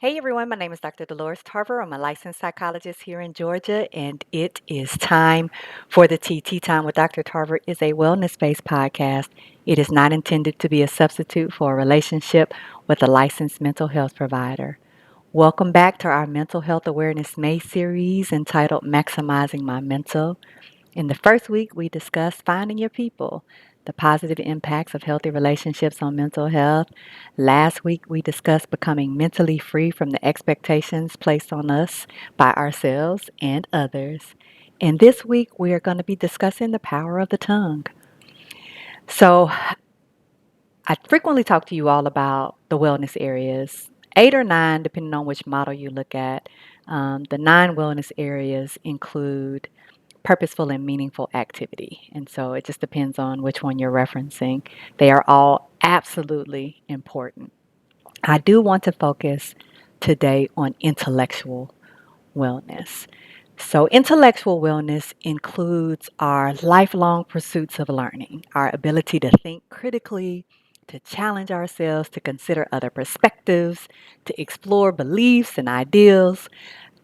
Hey everyone, my name is Dr. Dolores Tarver. I'm a licensed psychologist here in Georgia, and it is time for the TT Time with Dr. Tarver is a wellness-based podcast. It is not intended to be a substitute for a relationship with a licensed mental health provider. Welcome back to our Mental Health Awareness May series entitled Maximizing My Mental. In the first week, we discussed finding your people, the positive impacts of healthy relationships on mental health. Last week, we discussed becoming mentally free from the expectations placed on us by ourselves and others. And this week, we are going to be discussing the power of the tongue. So, I frequently talk to you all about the wellness areas, 8 or 9, depending on which model you look at. The 9 wellness areas include purposeful and meaningful activity. And so it just depends on which one you're referencing. They are all absolutely important. I do want to focus today on intellectual wellness. So, intellectual wellness includes our lifelong pursuits of learning, our ability to think critically, to challenge ourselves, to consider other perspectives, to explore beliefs and ideals,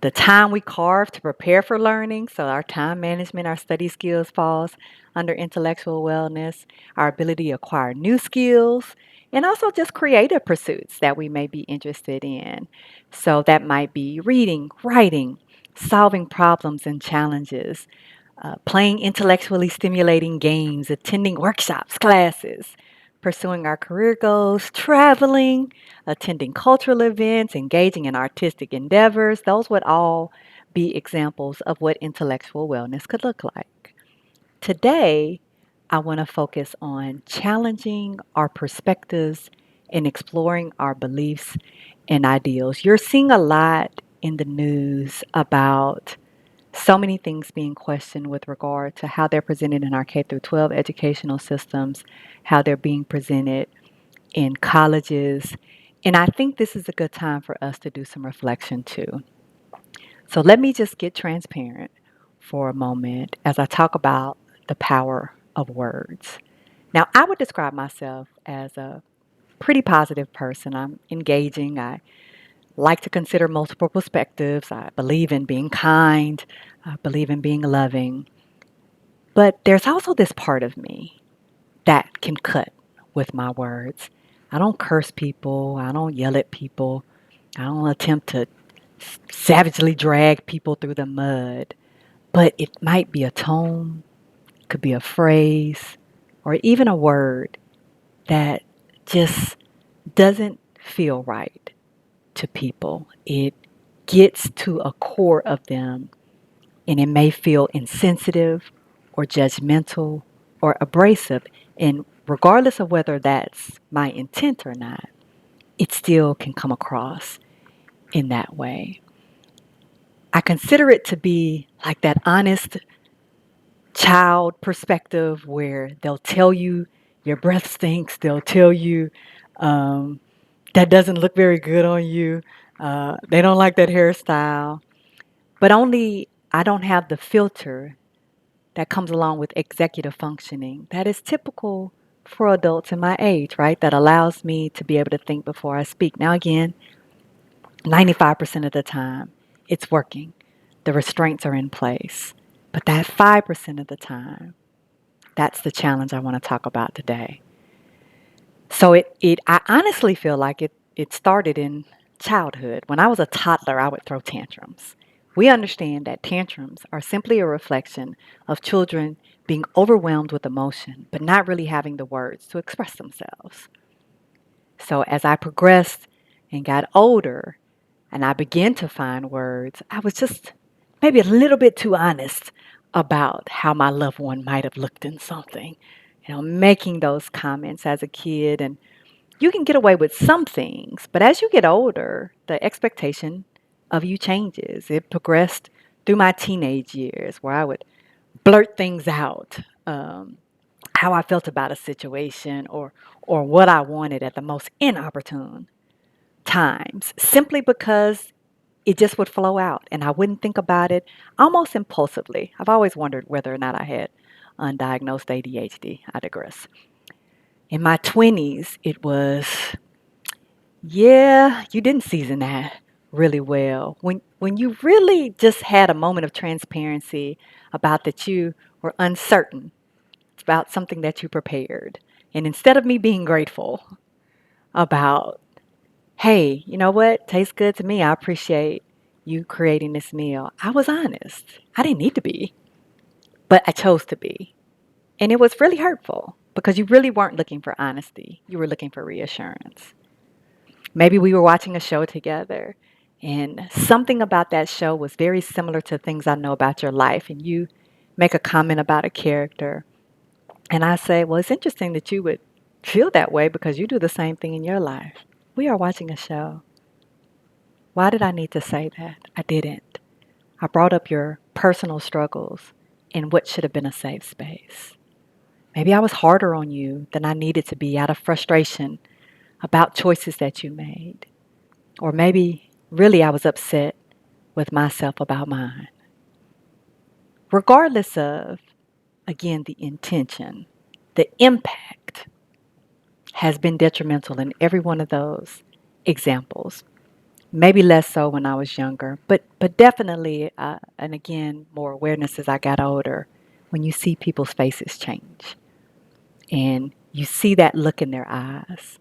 the time we carve to prepare for learning. So our time management, our study skills falls under intellectual wellness, our ability to acquire new skills, and also just creative pursuits that we may be interested in. So that might be reading, writing, solving problems and challenges, playing intellectually stimulating games, attending workshops, classes, pursuing our career goals, traveling, attending cultural events, engaging in artistic endeavors. Those would all be examples of what intellectual wellness could look like. Today, I want to focus on challenging our perspectives and exploring our beliefs and ideals. You're seeing a lot in the news about so many things being questioned with regard to how they're presented in our K through 12 educational systems, how they're being presented in colleges. And I think this is a good time for us to do some reflection too. So let me just get transparent for a moment as I talk about the power of words. Now, I would describe myself as a pretty positive person. I'm engaging. I like to consider multiple perspectives. I believe in being kind. I believe in being loving. But there's also this part of me that can cut with my words. I don't curse people. I don't yell at people. I don't attempt to savagely drag people through the mud. But it might be a tone, could be a phrase, or even a word that just doesn't feel right to people. It gets to a core of them, and it may feel insensitive or judgmental or abrasive. And regardless of whether that's my intent or not, it still can come across in that way. I consider it to be like that honest child perspective where they'll tell you your breath stinks, they'll tell you um, that doesn't look very good on you, they don't like that hairstyle, but only I don't have the filter that comes along with executive functioning that is typical for adults in my age, right? That allows me to be able to think before I speak. Now, again, 95% of the time, it's working. The restraints are in place. But that 5% of the time, that's the challenge I want to talk about today. So I honestly feel like it started in childhood. When I was a toddler, I would throw tantrums. We understand that tantrums are simply a reflection of children being overwhelmed with emotion, but not really having the words to express themselves. So as I progressed and got older and I began to find words, I was just maybe a little bit too honest about how my loved one might have looked in something. Making those comments as a kid, and you can get away with some things, but as you get older, the expectation of you changes. It progressed through my teenage years where I would blurt things out, how I felt about a situation or what I wanted at the most inopportune times, simply because it just would flow out and I wouldn't think about it almost impulsively. I've always wondered whether or not I had undiagnosed ADHD. I digress. In my 20s, it was, yeah, you didn't season that. really well. When you really just had a moment of transparency about that you were uncertain about something that you prepared. And instead of me being grateful about, hey, you know what? Tastes good to me. I appreciate you creating this meal. I was honest. I didn't need to be, but I chose to be. And it was really hurtful because you really weren't looking for honesty. You were looking for reassurance. Maybe we were watching a show together and something about that show was very similar to things I know about your life. And you make a comment about a character. And I say, well, it's interesting that you would feel that way because you do the same thing in your life. We are watching a show. Why did I need to say that? I didn't. I brought up your personal struggles in what should have been a safe space. Maybe I was harder on you than I needed to be out of frustration about choices that you made. Or maybe really I was upset with myself about mine. Regardless of, again, the intention, the impact has been detrimental in every one of those examples. Maybe less so when I was younger, but definitely, and again, more awareness as I got older, when you see people's faces change and you see that look in their eyes,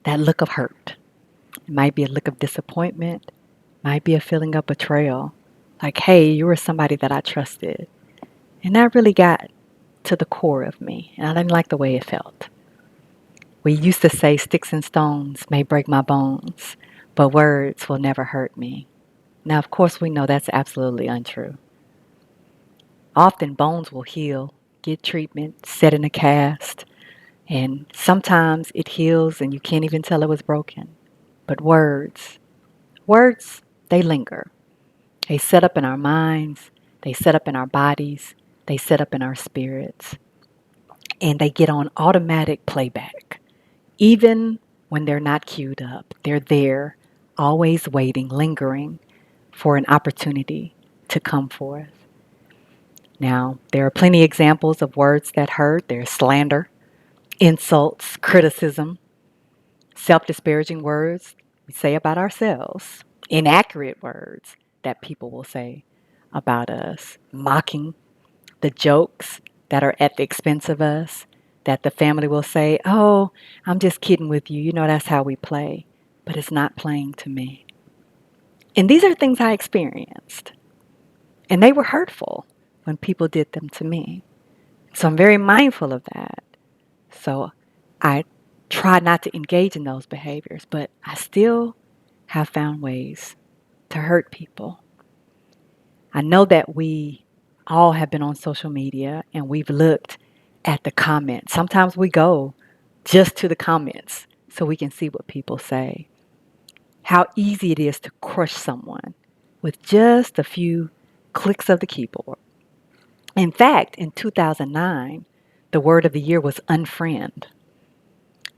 that look of hurt. It might be a look of disappointment, might be a feeling of betrayal. Like, hey, you were somebody that I trusted. And that really got to the core of me, and I didn't like the way it felt. We used to say sticks and stones may break my bones, but words will never hurt me. Now, of course, we know that's absolutely untrue. Often bones will heal, get treatment, set in a cast, and sometimes it heals and you can't even tell it was broken. But words, they linger. They set up in our minds, they set up in our bodies, they set up in our spirits, and they get on automatic playback. Even when they're not queued up, they're there, always waiting, lingering for an opportunity to come forth. Now, there are plenty of examples of words that hurt. There's slander, insults, criticism, self-disparaging words we say about ourselves, inaccurate words that people will say about us, mocking, the jokes that are at the expense of us, that the family will say, oh, I'm just kidding with you. You know, that's how we play. But it's not playing to me. And these are things I experienced. And they were hurtful when people did them to me. So I'm very mindful of that. So I try not to engage in those behaviors, but I still have found ways to hurt people. I know that we all have been on social media and we've looked at the comments. Sometimes we go just to the comments so we can see what people say. How easy it is to crush someone with just a few clicks of the keyboard. In fact, in 2009, the word of the year was unfriend.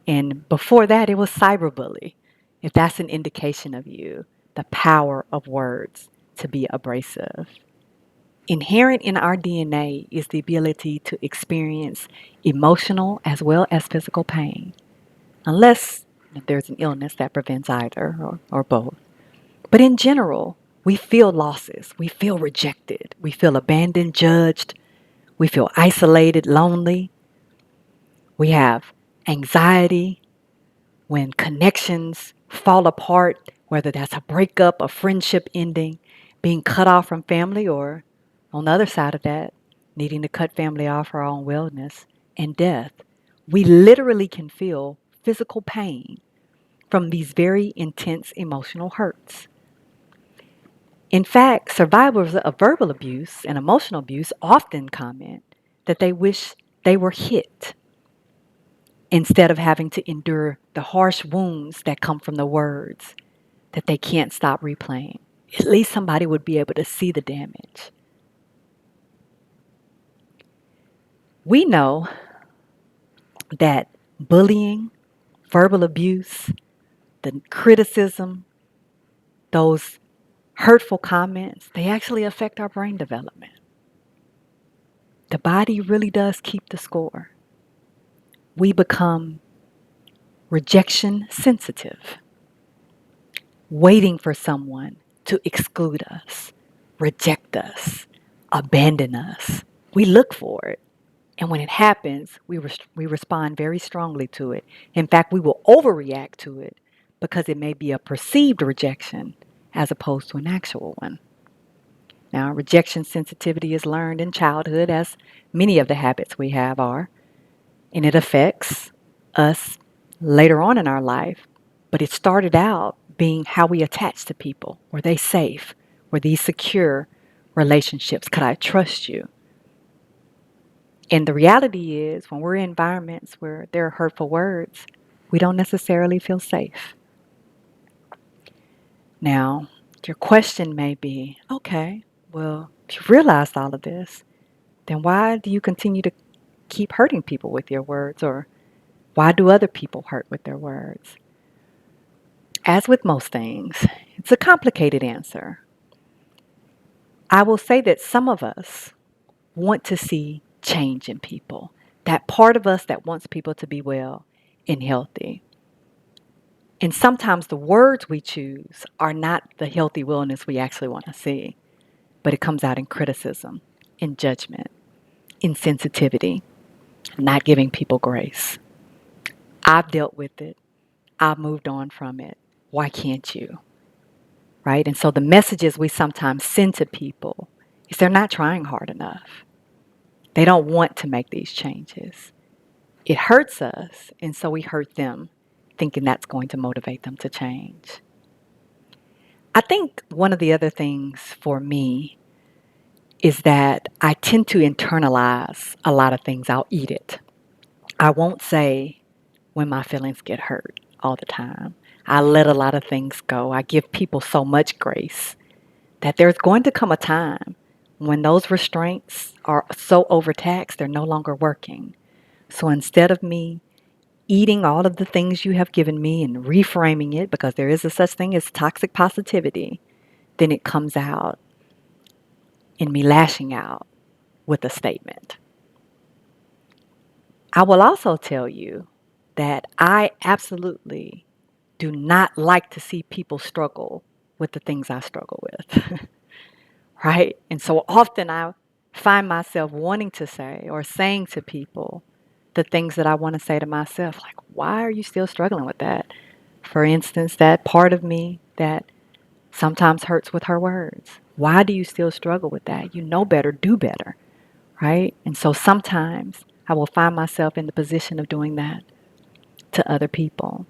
And before that, it was cyberbully. If that's an indication of you, the power of words to be abrasive. Inherent in our DNA is the ability to experience emotional as well as physical pain, unless there's an illness that prevents either or both. But in general, we feel losses, we feel rejected, we feel abandoned, judged, we feel isolated, lonely. We have anxiety when connections fall apart, whether that's a breakup, a friendship ending, being cut off from family, or on the other side of that, needing to cut family off for our own wellness, and death. We literally can feel physical pain from these very intense emotional hurts. In fact, survivors of verbal abuse and emotional abuse often comment that they wish they were hit instead of having to endure the harsh wounds that come from the words that they can't stop replaying. At least somebody would be able to see the damage. We know that bullying, verbal abuse, the criticism, those hurtful comments, they actually affect our brain development. The body really does keep the score. We become rejection sensitive. waiting for someone to exclude us, reject us, abandon us. We look for it. And when it happens, we respond very strongly to it. In fact, we will overreact to it because it may be a perceived rejection as opposed to an actual one. Now, rejection sensitivity is learned in childhood, as many of the habits we have are, and it affects us later on in our life. But it started out being how we attach to people. Were they safe? Were these secure relationships? Could I trust you? And the reality is, when we're in environments where there are hurtful words, we don't necessarily feel safe. Now, your question may be, okay, well, if you realized all of this, then why do you continue to keep hurting people with your words? Or why do other people hurt with their words? As with most things, it's a complicated answer. I will say that some of us want to see change in people, that part of us that wants people to be well and healthy. And sometimes the words we choose are not the healthy wellness we actually want to see, but it comes out in criticism, in judgment, insensitivity, not giving people grace. I've dealt with it. I've moved on from it. Why can't you? Right? And so the messages we sometimes send to people is they're not trying hard enough. They don't want to make these changes. It hurts us, and so we hurt them, thinking that's going to motivate them to change. I think one of the other things for me is that I tend to internalize a lot of things. I'll eat it. I won't say when my feelings get hurt all the time. I let a lot of things go. I give people so much grace that there's going to come a time when those restraints are so overtaxed, they're no longer working. So instead of me eating all of the things you have given me and reframing it, because there is a such thing as toxic positivity, then it comes out in me lashing out with a statement. I will also tell you that I absolutely do not like to see people struggle with the things I struggle with, right? And so often I find myself wanting to say or saying to people the things that I want to say to myself, like, why are you still struggling with that? For instance, that part of me that sometimes hurts with her words. Why do you still struggle with that? You know better, do better, right? And so sometimes I will find myself in the position of doing that to other people.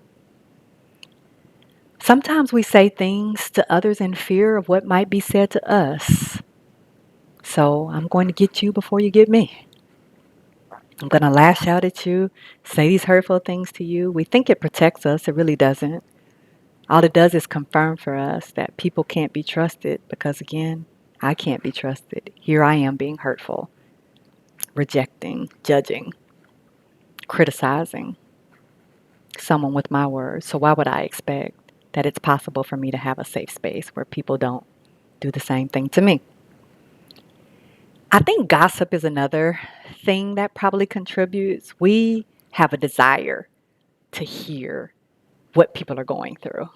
Sometimes we say things to others in fear of what might be said to us. So I'm going to get you before you get me. I'm going to lash out at you, say these hurtful things to you. We think it protects us. It really doesn't. All it does is confirm for us that people can't be trusted because, again, I can't be trusted. Here I am being hurtful, rejecting, judging, criticizing someone with my words. So why would I expect that it's possible for me to have a safe space where people don't do the same thing to me? I think gossip is another thing that probably contributes. We have a desire to hear what people are going through.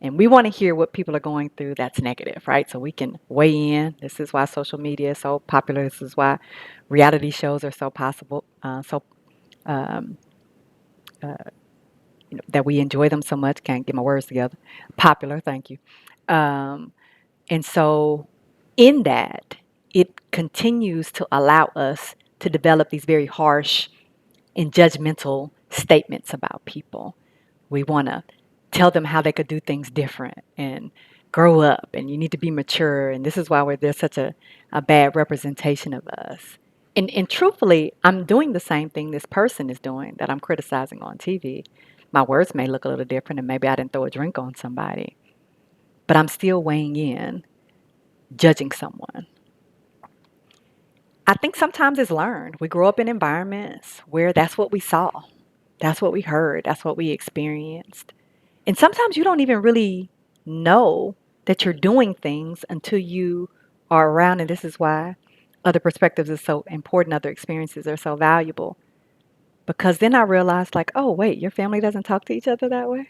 And we want to hear what people are going through that's negative, right? So we can weigh in. This is why social media is so popular. This is why reality shows are so possible, um, that we enjoy them so much. Can't get my words together. Popular, thank you. Um, and so in that, it continues to allow us to develop these very harsh and judgmental statements about people. We want to tell them how they could do things different and grow up, and you need to be mature. And this is why there's such a bad representation of us. And truthfully, I'm doing the same thing this person is doing that I'm criticizing on TV. My words may look a little different, and maybe I didn't throw a drink on somebody, but I'm still weighing in, judging someone. I think sometimes it's learned. We grow up in environments where that's what we saw, that's what we heard, that's what we experienced. And sometimes you don't even really know that you're doing things until you are around. And this is why other perspectives is so important, other experiences are so valuable. Because then I realized, like, oh, wait, your family doesn't talk to each other that way?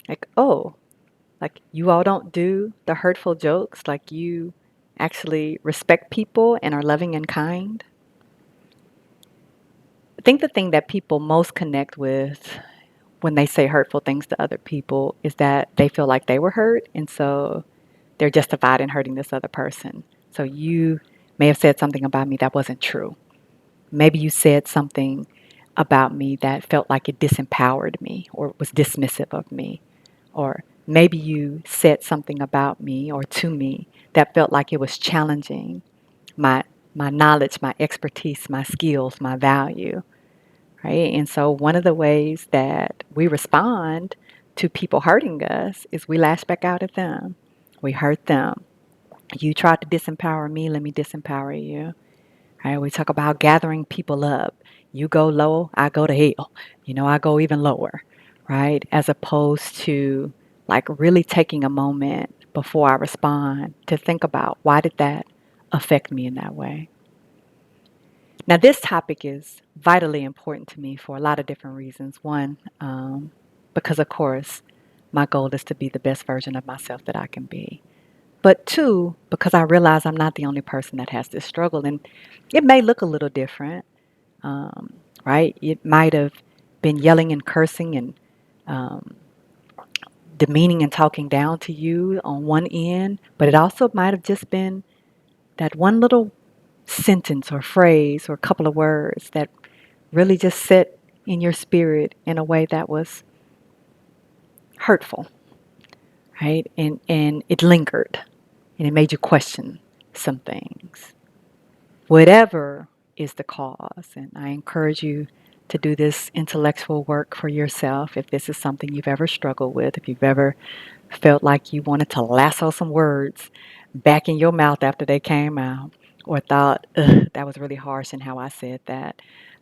Like, oh. Like, you all don't do the hurtful jokes. Like, you actually respect people and are loving and kind. I think the thing that people most connect with when they say hurtful things to other people is that they feel like they were hurt, and so they're justified in hurting this other person. So you may have said something about me that wasn't true. Maybe you said something about me that felt like it disempowered me or was dismissive of me. Or maybe you said something about me or to me that felt like it was challenging my knowledge, my expertise, my skills, my value, right? And so one of the ways that we respond to people hurting us is we lash back out at them. We hurt them. You tried to disempower me, let me disempower you. Right? We talk about gathering people up. You go low, I go to hell. I go even lower, right? As opposed to like really taking a moment before I respond to think about why did that affect me in that way. Now, this topic is vitally important to me for a lot of different reasons. One, because of course, my goal is to be the best version of myself that I can be. But two, because I realize I'm not the only person that has this struggle. And it may look a little different, right? It might have been yelling and cursing and um, demeaning and talking down to you on one end, but it also might have just been that one little sentence or phrase or a couple of words that really just set in your spirit in a way that was hurtful, right? And it lingered and it made you question some things. Whatever is the cause, and I encourage you to do this intellectual work for yourself if this is something you've ever struggled with, if you've ever felt like you wanted to lasso some words back in your mouth after they came out, or thought, ugh, that was really harsh in how I said that.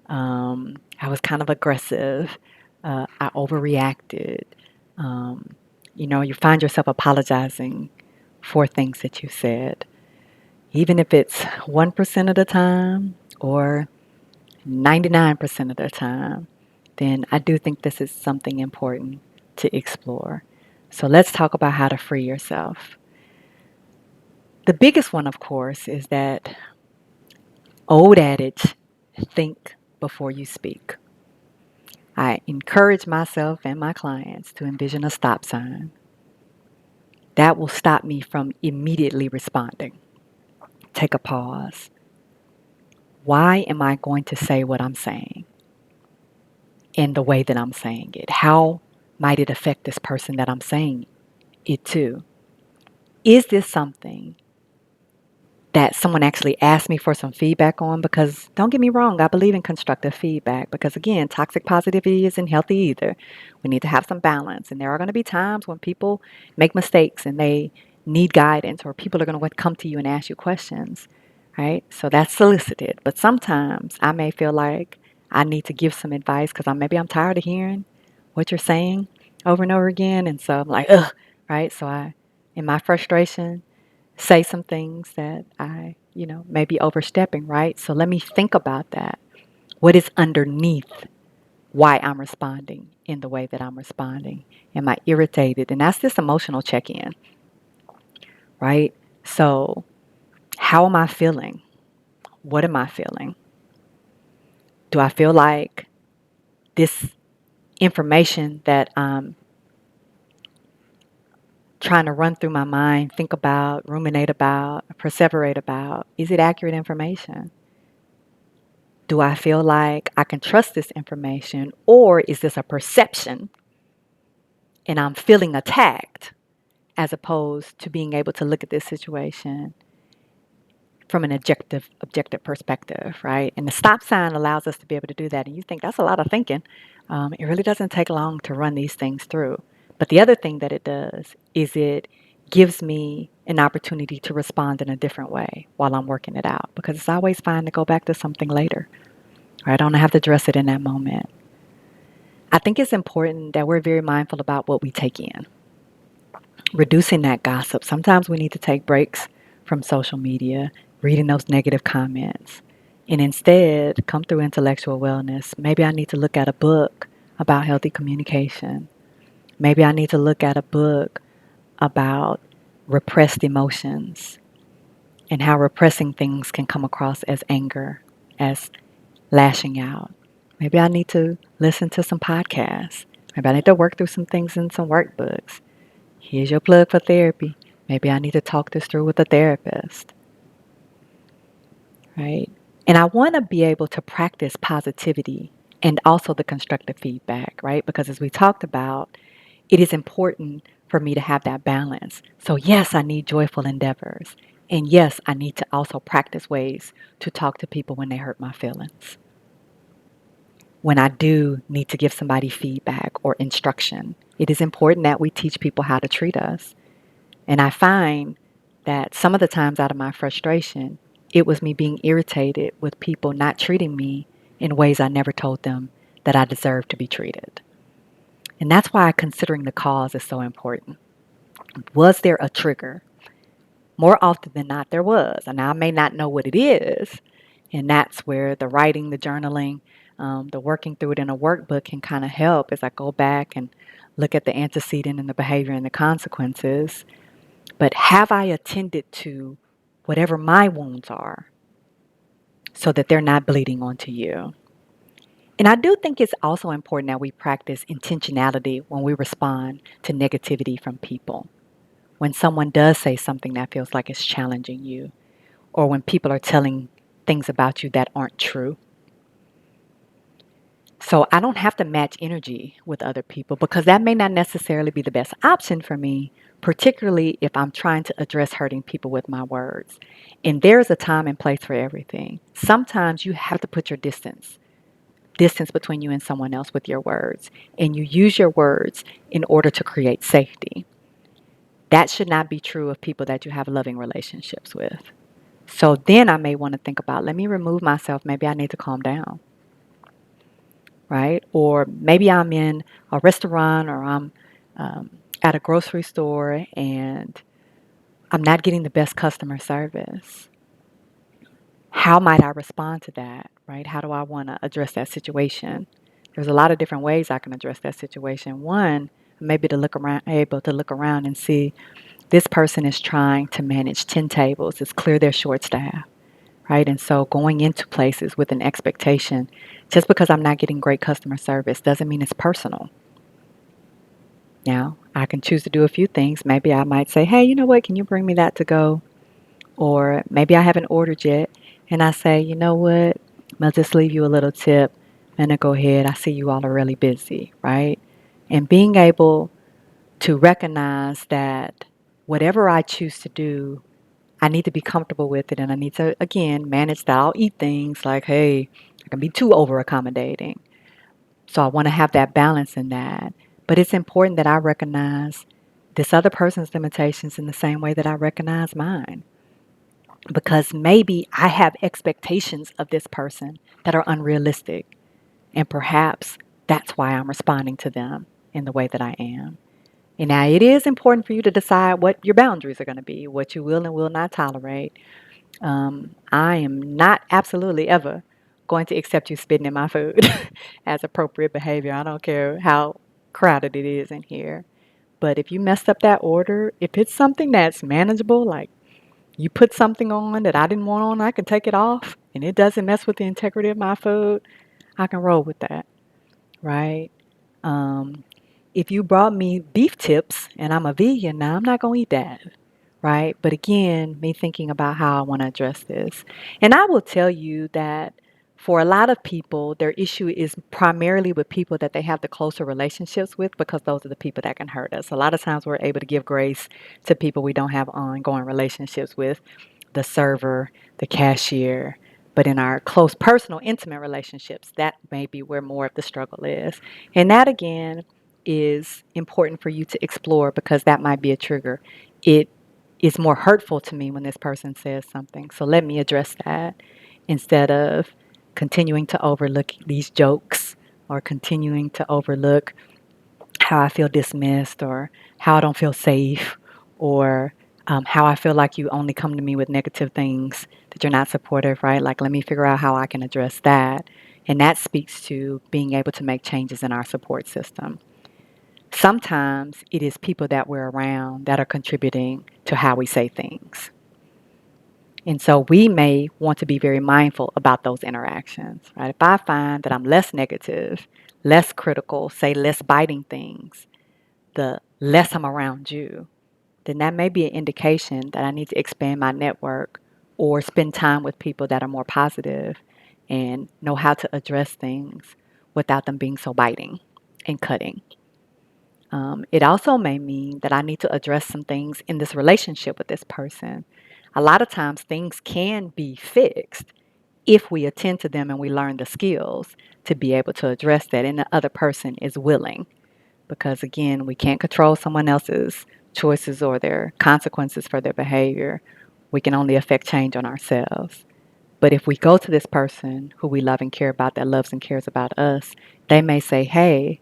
I was kind of aggressive. I overreacted. Um, you find yourself apologizing for things that you said, even if it's 1% of the time or 99% of the time, then I do think this is something important to explore. So let's talk about how to free yourself. The biggest one, of course, is that old adage, think before you speak. I encourage myself and my clients to envision a stop sign. That will stop me from immediately responding. Take a pause. Why am I going to say what I'm saying in the way that I'm saying it? How might it affect this person that I'm saying it to? Is this something that someone actually asked me for some feedback on? Because don't get me wrong, I believe in constructive feedback because, again, toxic positivity isn't healthy either. We need to have some balance. And there are going to be times when people make mistakes and they need guidance, or people are going to come to you and ask you questions, right? So that's solicited. But sometimes I may feel like I need to give some advice because maybe I'm tired of hearing what you're saying over and over again. And so I'm like, ugh, right? So in my frustration, say some things that I, may be overstepping, right? So let me think about that. What is underneath why I'm responding in the way that I'm responding? Am I irritated? And that's this emotional check in, right? So, how am I feeling? What am I feeling? Do I feel like this information that I'm trying to run through my mind, think about, ruminate about, perseverate about, is it accurate information? Do I feel like I can trust this information, or is this a perception and I'm feeling attacked as opposed to being able to look at this situation from an objective perspective, right? And the stop sign allows us to be able to do that. And you think that's a lot of thinking. It really doesn't take long to run these things through. But the other thing that it does is it gives me an opportunity to respond in a different way while I'm working it out, because it's always fine to go back to something later. Right? I don't have to address it in that moment. I think it's important that we're very mindful about what we take in. Reducing that gossip. Sometimes we need to take breaks from social media, reading those negative comments, and instead come through intellectual wellness. Maybe I need to look at a book about healthy communication. Maybe I need to look at a book about repressed emotions and how repressing things can come across as anger, as lashing out. Maybe I need to listen to some podcasts. Maybe I need to work through some things in some workbooks. Here's your plug for therapy. Maybe I need to talk this through with a therapist, right? And I want to be able to practice positivity and also the constructive feedback, right? Because as we talked about, it is important for me to have that balance. So, yes, I need joyful endeavors. And yes, I need to also practice ways to talk to people when they hurt my feelings. When I do need to give somebody feedback or instruction, it is important that we teach people how to treat us. And I find that some of the times out of my frustration, it was me being irritated with people not treating me in ways I never told them that I deserved to be treated. And that's why considering the cause is so important. Was there a trigger? More often than not, there was. And I may not know what it is. And that's where the writing, the journaling, the working through it in a workbook can kind of help as I go back and look at the antecedent and the behavior and the consequences. But have I attended to whatever my wounds are so that they're not bleeding onto you? And I do think it's also important that we practice intentionality when we respond to negativity from people. When someone does say something that feels like it's challenging you, or when people are telling things about you that aren't true. So I don't have to match energy with other people because that may not necessarily be the best option for me, particularly if I'm trying to address hurting people with my words. And there's a time and place for everything. Sometimes you have to put your distance between you and someone else with your words, and you use your words in order to create safety. That should not be true of people that you have loving relationships with. So then I may want to think about, let me remove myself. Maybe I need to calm down, right? Or maybe I'm in a restaurant or I'm at a grocery store and I'm not getting the best customer service. How might I respond to that, right? How do I want to address that situation? There's a lot of different ways I can address that situation. One, maybe to look around, able to look around and see this person is trying to manage 10 tables. It's clear they're short staffed, right? And so going into places with an expectation, just because I'm not getting great customer service doesn't mean it's personal. Now, I can choose to do a few things. Maybe I might say, hey, you know what? Can you bring me that to go? Or maybe I haven't ordered yet. And I say, you know what? I'll just leave you a little tip and then go ahead. I see you all are really busy, right? And being able to recognize that whatever I choose to do, I need to be comfortable with it and I need to, again, manage that. I'll eat things like, hey, I can be too over accommodating. So I want to have that balance in that. But it's important that I recognize this other person's limitations in the same way that I recognize mine. Because maybe I have expectations of this person that are unrealistic. And perhaps that's why I'm responding to them in the way that I am. And now it is important for you to decide what your boundaries are going to be, what you will and will not tolerate. I am not absolutely ever going to accept you spitting in my food as appropriate behavior. I don't care how crowded it is in here. But if you messed up that order, if it's something that's manageable, like you put something on that I didn't want on, I can take it off and it doesn't mess with the integrity of my food, I can roll with that, right? Um, if you brought me beef tips and I'm a vegan now, I'm not going to eat that, right? But again, me thinking about how I want to address this. And I will tell you that for a lot of people, their issue is primarily with people that they have the closer relationships with because those are the people that can hurt us. A lot of times we're able to give grace to people we don't have ongoing relationships with, the server, the cashier. But in our close, personal, intimate relationships, that may be where more of the struggle is. And that again is important for you to explore because that might be a trigger. It is more hurtful to me when this person says something. So let me address that instead of continuing to overlook these jokes or continuing to overlook how I feel dismissed or how I don't feel safe or how I feel like you only come to me with negative things, that you're not supportive, right? Like, let me figure out how I can address that. And that speaks to being able to make changes in our support system. Sometimes it is people that we're around that are contributing to how we say things. And so we may want to be very mindful about those interactions, right? If I find that I'm less negative, less critical, say less biting things, the less I'm around you, then that may be an indication that I need to expand my network or spend time with people that are more positive and know how to address things without them being so biting and cutting. It also may mean that I need to address some things in this relationship with this person. A lot of times things can be fixed if we attend to them and we learn the skills to be able to address that, and the other person is willing. Because again, we can't control someone else's choices or their consequences for their behavior. We can only affect change on ourselves. But if we go to this person who we love and care about, that loves and cares about us, they may say, hey,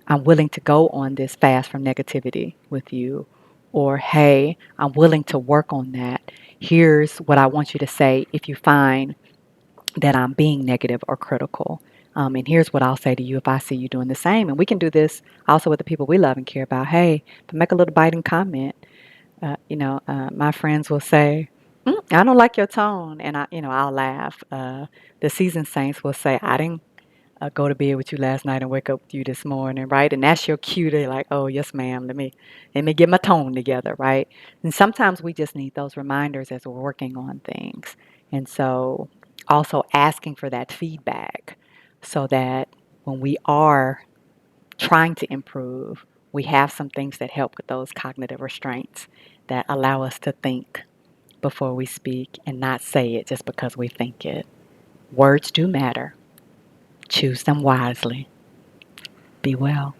I'm willing to go on this fast from negativity with you. Or, hey, I'm willing to work on that. Here's what I want you to say if you find that I'm being negative or critical. And here's what I'll say to you if I see you doing the same. And we can do this also with the people we love and care about. Hey, to make a little biting comment, my friends will say, I don't like your tone. And I'll laugh. The seasoned saints will say, I didn't go to bed with you last night and wake up with you this morning, right? And that's your cue to like, oh yes, ma'am. Let me get my tone together, right? And sometimes we just need those reminders as we're working on things. And so also asking for that feedback so that when we are trying to improve, we have some things that help with those cognitive restraints that allow us to think before we speak and not say it just because we think it. Words do matter. Choose them wisely. Be well.